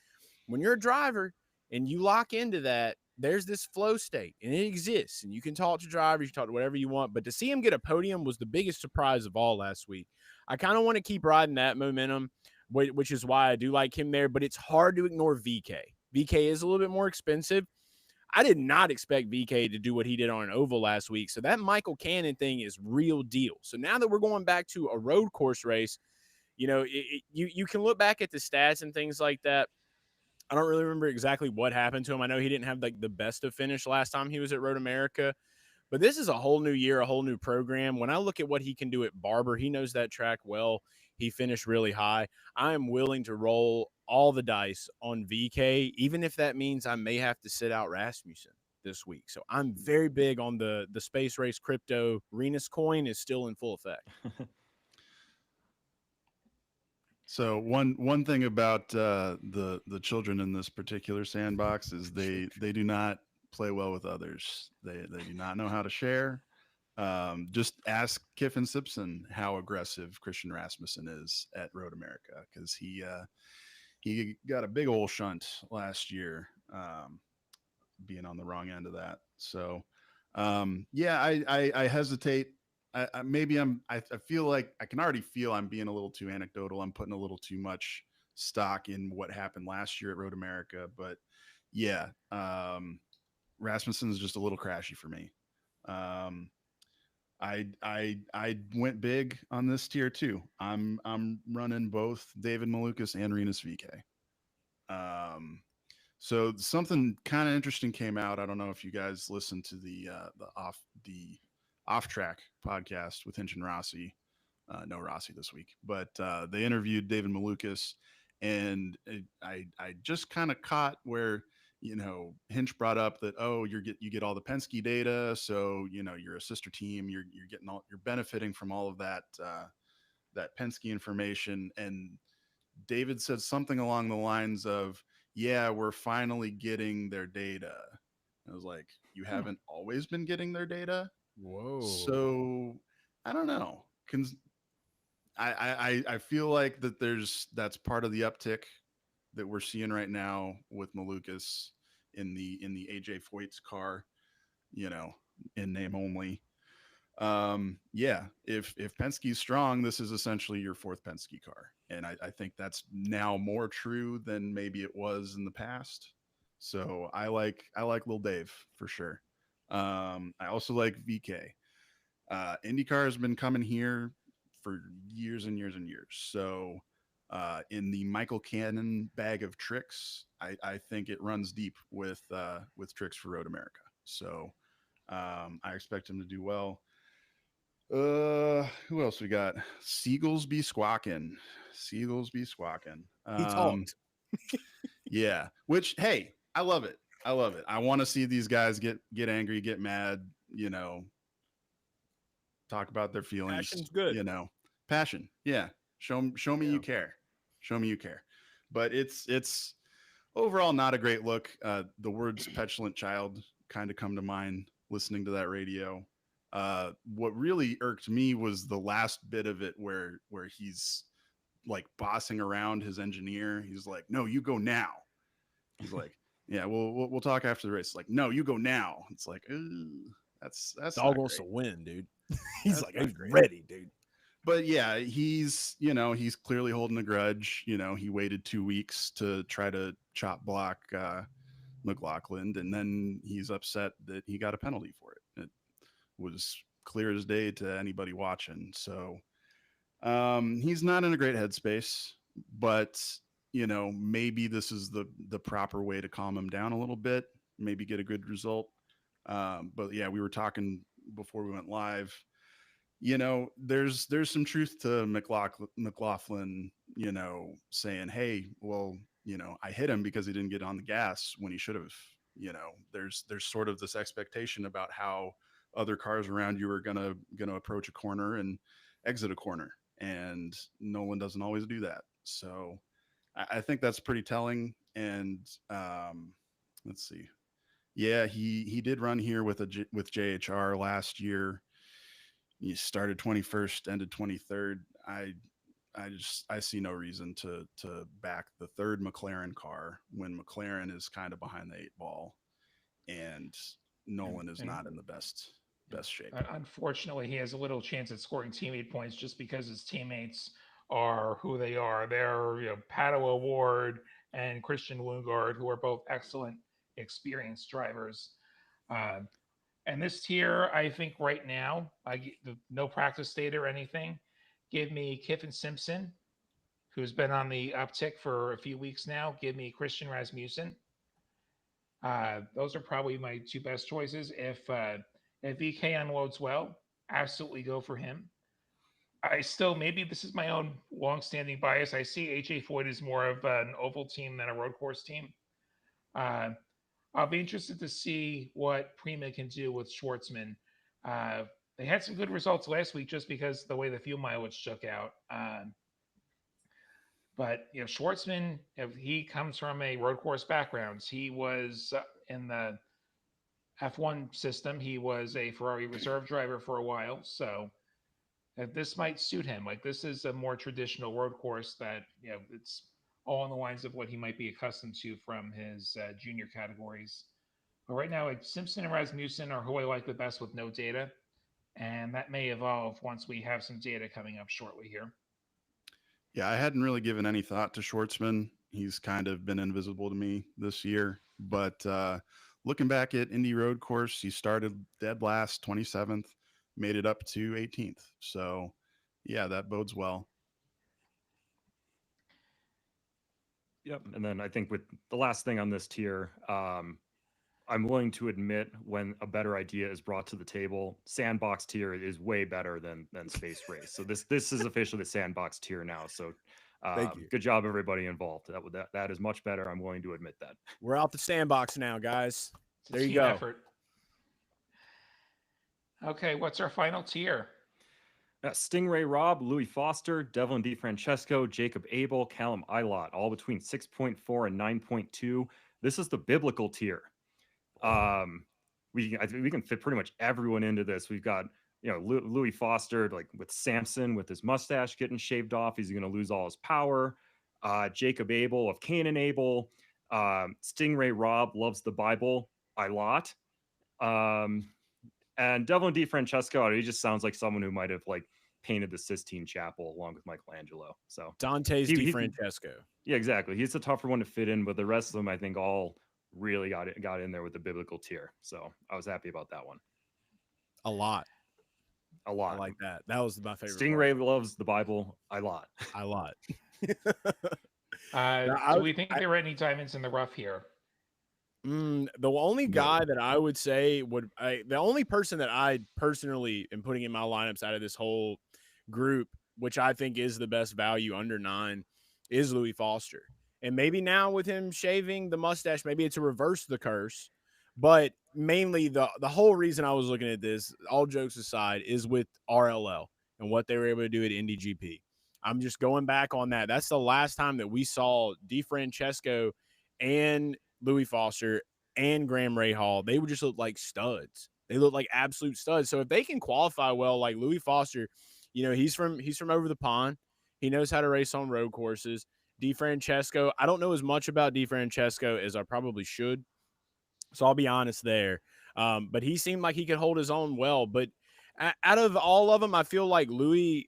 when you're a driver and you lock into that, there's this flow state and it exists. And you can talk to drivers, you talk to whatever you want. But to see him get a podium was the biggest surprise of all last week. I kind of want to keep riding that momentum, which is why I do like him there. But it's hard to ignore VK. VK is a little bit more expensive. I did not expect VK to do what he did on an oval last week. So that Michael Cannon thing is real deal. So now that we're going back to a road course race, you can look back at the stats and things like that. I don't really remember exactly what happened to him. I know he didn't have like the best of finish last time he was at Road America, But this is a whole new year, a whole new program. When I look at what he can do at Barber, he knows that track well. He finished really high. I am willing to roll all the dice on VK, even if that means I may have to sit out Rasmussen this week. So I'm very big on the space race crypto. Renus coin is still in full effect. So one thing about the children in this particular sandbox is they do not play well with others. They do not know how to share. Just ask Kiffin Simpson how aggressive Christian Rasmussen is at Road America, because he got a big old shunt last year, being on the wrong end of that. So yeah, I hesitate. Maybe I feel like I can already feel I'm being a little too anecdotal. I'm putting a little too much stock in what happened last year at Road America, but yeah, Rasmussen is just a little crashy for me. Um, I went big on this tier too. I'm running both David Malukas and Renus VK. Um, so something kind of interesting came out. I don't know if you guys listened to the off track podcast with Hinch and Rossi. No Rossi this week, but they interviewed David Malukas, and I just kind of caught where, Hinch brought up that, oh, you get all the Penske data, so you're a sister team, you're getting you're benefiting from all of that Penske information. And David said something along the lines of, yeah, we're finally getting their data. I was like, you Hmm. haven't always been getting their data? Whoa. So I don't know. I feel like that's part of the uptick that we're seeing right now with Malukas in the AJ Foyt's car, you know, in name only. Yeah, if Penske's strong, this is essentially your fourth Penske car, and I think that's now more true than maybe it was in the past. So I like Lil Dave for sure. I also like VK. IndyCar has been coming here for years and years and years. So in the Michael Cannon bag of tricks, I think it runs deep with tricks for Road America. So I expect him to do well. Who else we got? Seagulls be squawking. Seagulls be squawking. He talked. Yeah. Which, hey, I love it. I love it. I want to see these guys get angry, get mad. Talk about their feelings. Passion's good. Passion. Yeah. Show me Yeah. you care. Show me you care. But it's overall not a great look. The words "petulant child" kind of come to mind listening to that radio. What really irked me was the last bit of it where he's like bossing around his engineer. He's like, "No, you go now." He's like, "Yeah, we'll talk after the race." It's like, "No, you go now." It's like, ooh, that's Dog not wants to great. win, dude. He's That's like, not he's great. ready, dude. But yeah, he's clearly holding a grudge. He waited 2 weeks to try to chop block McLaughlin, and then he's upset that he got a penalty for it. It was clear as day to anybody watching. So he's not in a great headspace, but maybe this is the proper way to calm him down a little bit, maybe get a good result. But yeah, we were talking before we went live. There's some truth to McLaughlin, saying, hey, well, I hit him because he didn't get on the gas when he should have. There's sort of this expectation about how other cars around you are gonna approach a corner and exit a corner, and Nolan doesn't always do that. So I think that's pretty telling. And let's see, yeah, he did run here with JHR last year. He started 21st, ended 23rd. I see no reason to back the third McLaren car when McLaren is kind of behind the eight ball, and Nolan is And not in the best shape. unfortunately, he has a little chance at scoring teammate points just because his teammates are who they are. They're Pato Award and Christian Lundgaard, who are both excellent, experienced drivers. Uh, and this tier, I think right now, no practice data or anything. Give me Kiffin Simpson, who's been on the uptick for a few weeks now. Give me Christian Rasmussen. Those are probably my two best choices. If If VK unloads well, absolutely go for him. I still, maybe this is my own long-standing bias. I see AJ Foyt as more of an oval team than a road course team. Uh, I'll be interested to see what Prima can do with Schwartzman. Uh, they had some good results last week just because the way the fuel mileage shook out. But Schwartzman, if he comes from a road course background, he was in the F1 system. He was a Ferrari reserve driver for a while, so this might suit him. Like this is a more traditional road course that it's all on the lines of what he might be accustomed to from his junior categories. But right now, like Simpson and Rasmussen are who I like the best with no data, and that may evolve once we have some data coming up shortly here. Yeah, I hadn't really given any thought to Schwartzman. He's kind of been invisible to me this year. But looking back at Indy Road Course, he started dead last, 27th, made it up to 18th. So, yeah, that bodes well. Yep. And then I think with the last thing on this tier, I'm willing to admit when a better idea is brought to the table, sandbox tier is way better than space race. So this is officially the sandbox tier now. So Thank you. good job everybody involved. That is much better. I'm willing to admit that. We're out the sandbox now, guys. It's a There you team go. effort. Okay, what's our final tier? Stingray Rob, Louis Foster, Devlin DiFrancesco, Jacob Abel, Callum Ilott, all between 6.4 and 9.2. This is the biblical tier. I think we can fit pretty much everyone into this. We've got Louis Foster, like with Samson with his mustache getting shaved off, he's going to lose all his power. Jacob Abel of Cain and Abel. Stingray Rob loves the Bible a lot. And Devlin DiFrancesco, he just sounds like someone who might have like painted the Sistine Chapel along with Michelangelo. So Dante's DiFrancesco. Yeah, exactly. He's a tougher one to fit in, but the rest of them, I think, all really got in there with the biblical tier. So I was happy about that one. A lot. A lot. I like that. That was my favorite. Stingray part. loves the Bible a lot. A lot. Do we think there are any diamonds in the rough here? The only guy that I would say the only person that I personally am putting in my lineups out of this whole group, which I think is the best value under 9, is Louis Foster. And maybe now with him shaving the mustache, maybe it's a reverse the curse. But mainly the whole reason I was looking at this, all jokes aside, is with RLL and what they were able to do at Indy GP. I'm just going back on that. That's the last time that we saw DiFrancesco and Louis Foster and Graham Rahal. They would just look like studs. They look like absolute studs. So if they can qualify well, like Louis Foster, he's from over the pond. He knows how to race on road courses. DiFrancesco, I don't know as much about DiFrancesco as I probably should. So I'll be honest there. But he seemed like he could hold his own well. But out of all of them, I feel like Louis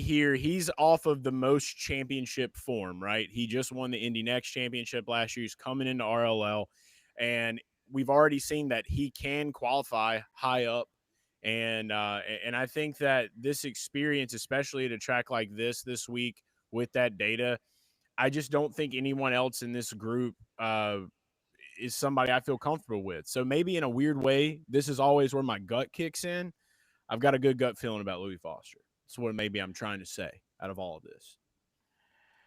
here, he's off of the most championship form, right? He just won the Indy Next championship last year. He's coming into RLL, and we've already seen that he can qualify high up. And I think that this experience, especially at a track like this week with that data, I just don't think anyone else in this group is somebody I feel comfortable with. So maybe in a weird way, this is always where my gut kicks in. I've got a good gut feeling about Louis Foster. That's what maybe I'm trying to say out of all of this.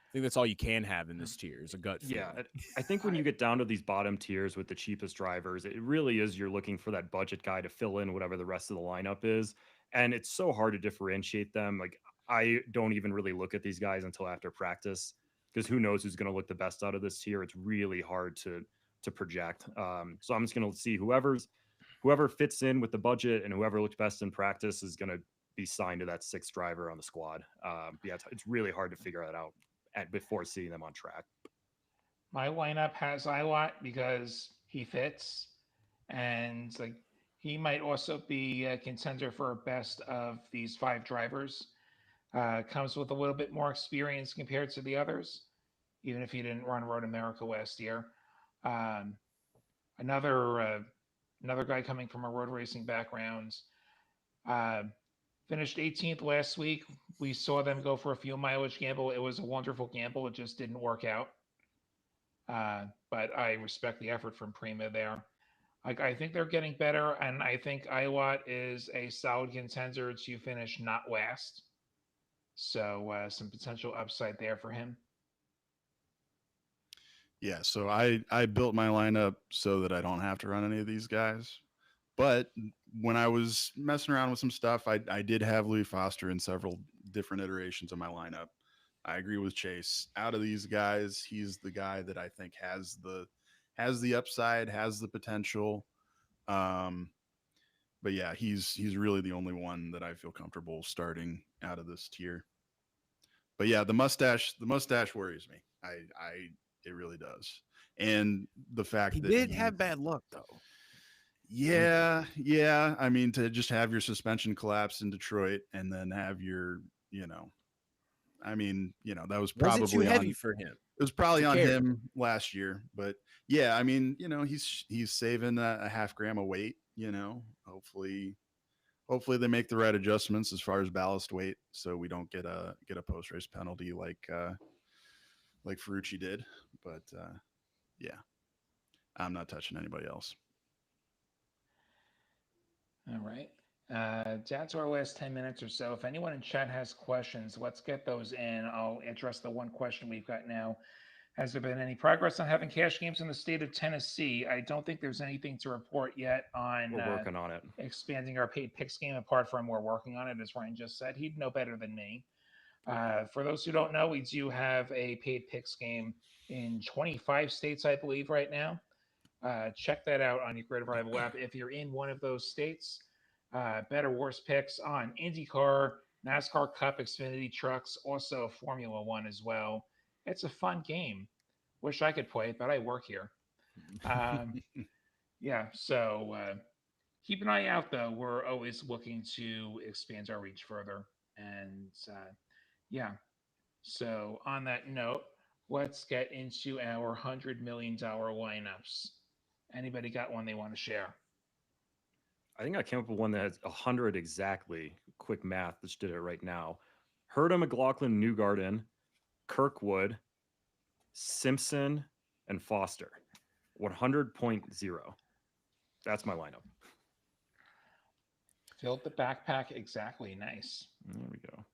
I think that's all you can have in this tier is a gut feeling. Yeah, I think when you get down to these bottom tiers with the cheapest drivers, it really is you're looking for that budget guy to fill in whatever the rest of the lineup is. And it's so hard to differentiate them. Like, I don't even really look at these guys until after practice because who knows who's going to look the best out of this tier. It's really hard to project. So I'm just going to see whoever fits in with the budget and whoever looked best in practice is going to be signed to that 6th driver on the squad. Yeah, it's really hard to figure that out before seeing them on track. My lineup has Ilott because he fits, and like he might also be a contender for best of these 5 drivers. Comes with a little bit more experience compared to the others, even if he didn't run Road America last year. Um, another guy coming from a road racing background. Uh, Finished 18th last week. We saw them go for a fuel mileage gamble. It was a wonderful gamble. It just didn't work out. But I respect the effort from Prima there. Like I think they're getting better, and I think Iwat is a solid contender to finish not last. So some potential upside there for him. Yeah, so I built my lineup so that I don't have to run any of these guys. But when I was messing around with some stuff, I did have Louis Foster in several different iterations of my lineup. I agree with Chase. Out of these guys, he's the guy that I think has the upside, has the potential. Um, but yeah, he's really the only one that I feel comfortable starting out of this tier. But yeah, the mustache worries me. I it really does. And the He fact that did have bad luck though. yeah. I mean, to just have your suspension collapse in Detroit and then have your, you know, I mean, that was Was it too probably heavy on. for him It was to probably on carry? him last year, but yeah, I mean, he's saving a half gram of weight. Hopefully they make the right adjustments as far as ballast weight, so we don't get a post race penalty like Ferrucci did. But yeah, I'm not touching anybody else. All right. Down to our last 10 minutes or so. If anyone in chat has questions, let's get those in. I'll address the one question we've got now. Has there been any progress on having cash games in the state of Tennessee? I don't think there's anything to report yet on We're working on it. expanding our paid picks game, apart from we're working on it, as Ryan just said. He'd know better than me. For those who don't know, we do have a paid picks game in 25 states, I believe, right now. Check that out on your Greater Rival app if you're in one of those states. Better, worse picks on INDYCAR, NASCAR Cup, Xfinity Trucks, also Formula One as well. It's a fun game. Wish I could play it, but I work here. Um, yeah, so keep an eye out, though. We're always looking to expand our reach further. And yeah, so on that note, let's get into our $100 million lineups. Anybody got one they want to share? I think I came up with one that has 100 exactly. Quick math, just did it right now. Herta, McLaughlin, Newgarden, Kirkwood, Simpson, and Foster. 100.0. That's my lineup. Filled the backpack exactly. Nice. There we go.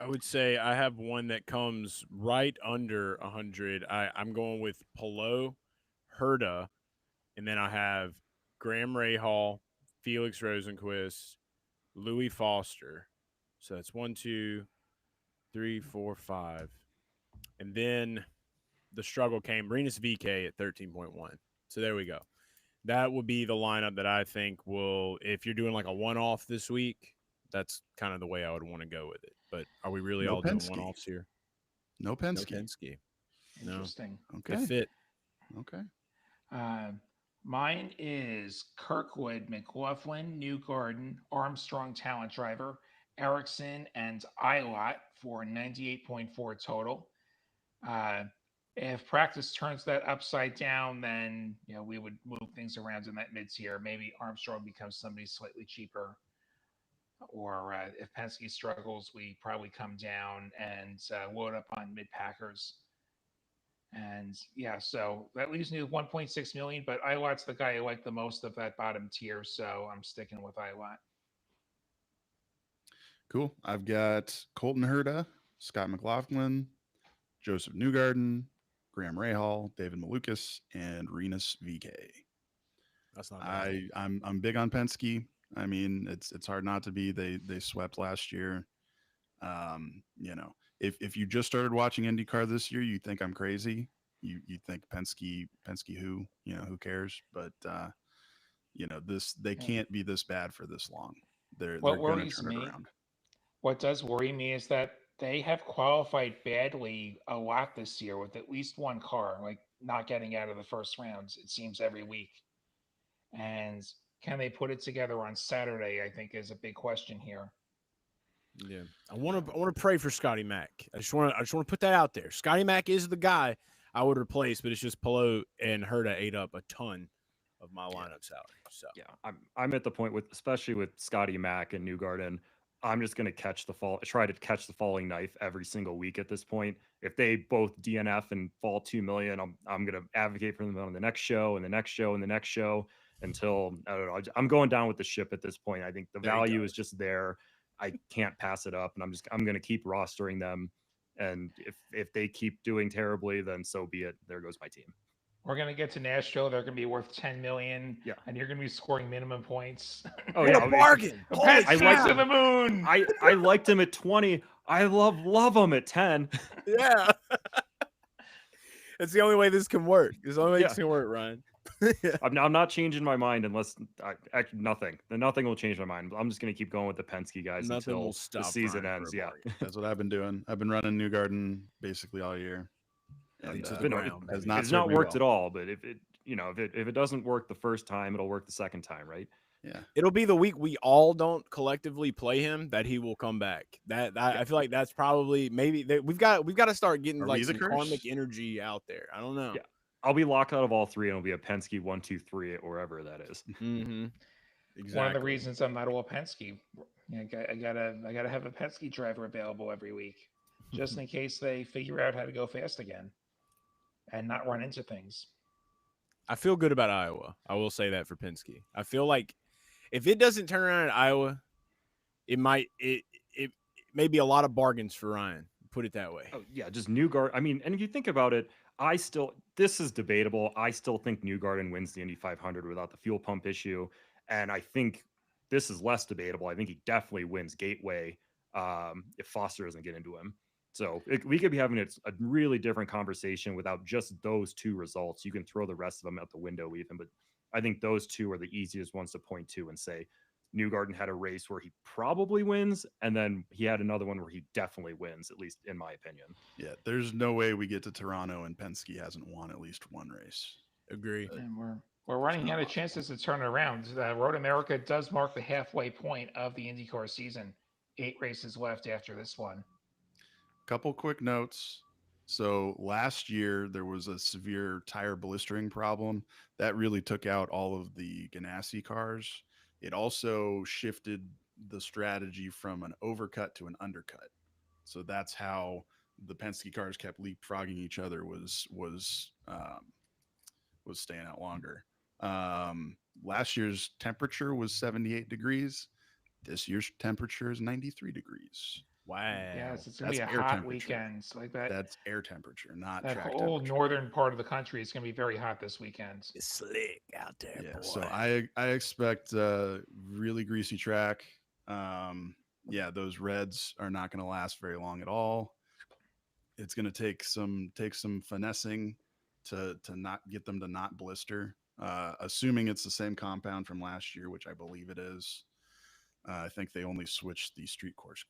I would say I have one that comes right under 100. I'm going with Polo, Herda, and then I have Graham Rahal, Felix Rosenquist, Louis Foster. So that's 1, 2, 3, 4, 5. And then the struggle came Renus VK at 13.1. So there we go. That would be the lineup that I think will, if you're doing like a one off this week, that's kind of the way I would want to go with it. But are we really No all doing one Penske. offs here? No No Penske. Penske. No. Interesting. They Okay. fit. Okay. Uh, Mine is Kirkwood, McLaughlin, Newgarden, Armstrong Talent Driver, Erickson, and Ilott for 98.4 total. Uh, if practice turns that upside down, then we would move things around in that mid tier. Maybe Armstrong becomes somebody slightly cheaper, or if Penske struggles, we probably come down and load up on mid packers. And yeah, so that leaves me with 1.6 million. But Ilot's the guy I like the most of that bottom tier, so I'm sticking with Ilot. Cool. I've got Colton Herta, Scott McLaughlin, Joseph Newgarden, Graham Rahal, David Malukas, and Renus VK. That's not bad. I'm big on Penske. I mean, it's hard not to be. They swept last year. If you just started watching IndyCar this year, you think I'm crazy. You think Penske who cares? But this they Yeah. can't be this bad for this long. They're What gonna worries turn it me, around. what does worry me is that they have qualified badly a lot this year with at least one car, like not getting out of the first rounds, it seems, every week. And can they put it together on Saturday? I think is a big question here. Yeah, I want to pray for Scotty Mack. I just want to put that out there. Scotty Mack is the guy I would replace, but it's just Polo and Herta ate up a ton of my lineup salary. So Yeah, I'm at the point with, especially with Scotty Mack and Newgarden. I'm just going to try to catch the falling knife every single week at this point. If they both DNF and fall 2 million, I'm going to advocate for them on the next show and the next show and the next show until I don't know. I'm going down with the ship at this point. I think the There you value go. is just there. I can't pass it up, and I'm going to keep rostering them. And if they keep doing terribly, then so be it. There goes my team. We're gonna get to Nashville. They're gonna be worth 10 million, Yeah. and you're gonna be scoring minimum points. Oh What yeah. a bargain! Holy Penske liked to cow! the moon. I liked him at 20. I love him at 10. Yeah. That's the only way this can work. It's the only way Yeah. this can work, Ryan. I'm not changing my mind unless actually nothing will change my mind. I'm just gonna keep going with the Penske guys Nothing will until stop the season Ryan for ends. a Yeah, bargain. That's what I've been doing. I've been running Newgarden basically all year. And Into the Been- ground, has baby. not it's served not me worked well. at all. But if it doesn't work the first time, it'll work the second time, right? Yeah. It'll be the week we all don't collectively play him that he will come back. I feel like that's probably we've got to start getting Are like we the some karmic curse? energy out there. I don't know. Yeah, I'll be locked out of all three, and it'll be a Penske 1, 2, 3 at wherever that is. Mm-hmm. Exactly. One of the reasons I'm not all Penske. I gotta have a Penske driver available every week, just in case they figure out how to go fast again, and not run into things. I feel good about Iowa. I will say that for Penske. I feel like if it doesn't turn around at Iowa, it may be a lot of bargains for Ryan. Put it that way. Oh yeah, just Newgarden. I mean, and if you think about it, this is debatable. I still think Newgarden wins the Indy 500 without the fuel pump issue, and I think this is less debatable. I think he definitely wins Gateway if Foster doesn't get into him. So we could be having a really different conversation without just those two results. You can throw the rest of them out the window even, but I think those two are the easiest ones to point to and say Newgarden had a race where he probably wins, and then he had another one where he definitely wins, at least in my opinion. Yeah. There's no way we get to Toronto and Penske hasn't won at least one race. Agree. And we're running out of chances to turn it around. Road America does mark the halfway point of the IndyCar season. 8 races left after this one. Couple quick notes. So last year there was a severe tire blistering problem that really took out all of the Ganassi cars. It also shifted the strategy from an overcut to an undercut. So that's how the Penske cars kept leapfrogging each other was staying out longer. Last year's temperature was 78 degrees. This year's temperature is 93 degrees. Wow. Yes, it's gonna be a That's air hot temperature. weekend. Like that. That's air temperature, not That track whole temperature. northern part of the country is gonna be very hot this weekend. It's slick out there, Yeah, boy. so I expect really greasy track. Yeah, those reds are not going to last very long at all. It's going to take some finessing to not get them to not blister. Assuming it's the same compound from last year, which I believe it is. I think they only switched the street course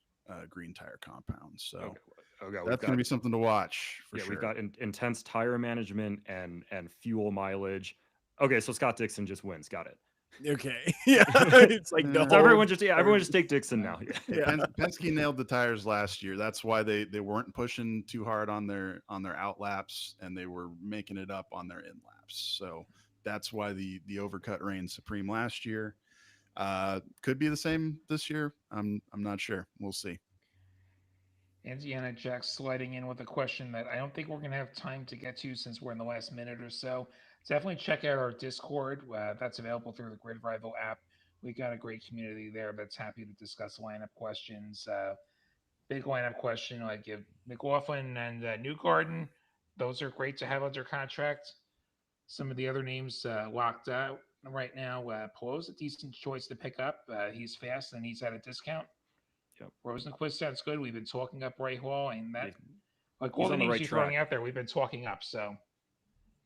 green tire compound. So Okay, that's going to be something to watch for yeah, sure. we've got intense tire management and fuel mileage. Okay, so Scott Dixon just wins. Got it. Okay. Yeah. It's like the So whole everyone just take Dixon now. Yeah. Hey, Penske nailed the tires last year. That's why they weren't pushing too hard on their out laps, and they were making it up on their in laps. So that's why the overcut reigned supreme last year. Could be the same this year. I'm not sure. We'll see. Indiana Jack sliding in with a question that I don't think we're going to have time to get to since we're in the last minute or so. Definitely check out our Discord. That's available through the Grid Rival app. We got a great community there that's happy to discuss lineup questions. Big lineup question like if McLaughlin and Newgarden, those are great to have under contract. Some of the other names locked out right now. Polo's a decent choice to pick up. He's fast and he's at a discount. Yep. Rosenquist sounds good. We've been talking up Ray Hall, and that like He's all the on the names right you're throwing track. out there, we've been talking up. So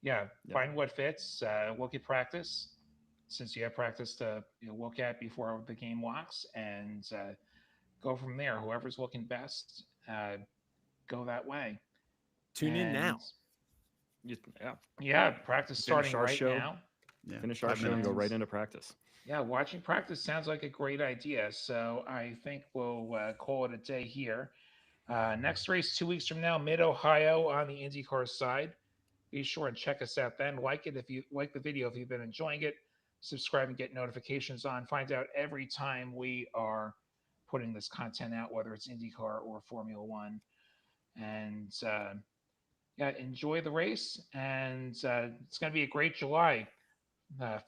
yeah, find what fits. Look at practice, since you have practice to look at before the game locks, and go from there. Whoever's looking best, go that way. Tune in now. Yeah. Yeah, practice Finish starting our right show. now. Yeah. Finish our show and go right into practice. Yeah, watching practice sounds like a great idea. So I think we'll call it a day here. Next race 2 weeks from now, Mid Ohio on the IndyCar side. Be sure and check us out then. Like it if you like the video, if you've been enjoying it. Subscribe and get notifications on. Find out every time we are putting this content out, whether it's IndyCar or Formula One. And yeah, enjoy the race. And it's going to be a great July.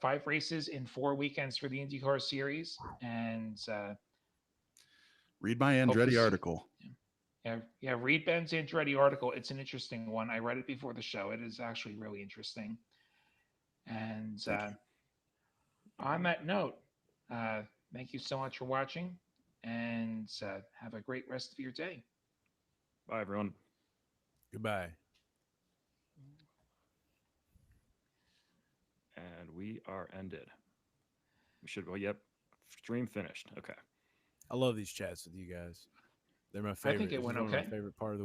5 races in 4 weekends for the IndyCar series. And Read my hope Andretti this. article. Yeah. Read Ben's Andretti article. It's an interesting one. I read it before the show. It is actually really interesting. And Thank you. on that note, uh, thank you so much for watching, and have a great rest of your day. Bye, everyone. Goodbye. And we are ended. We should. Well, yep. Stream finished. Okay. I love these chats with you guys. They're my I think favorite. it This went is one of my okay. favorite part of the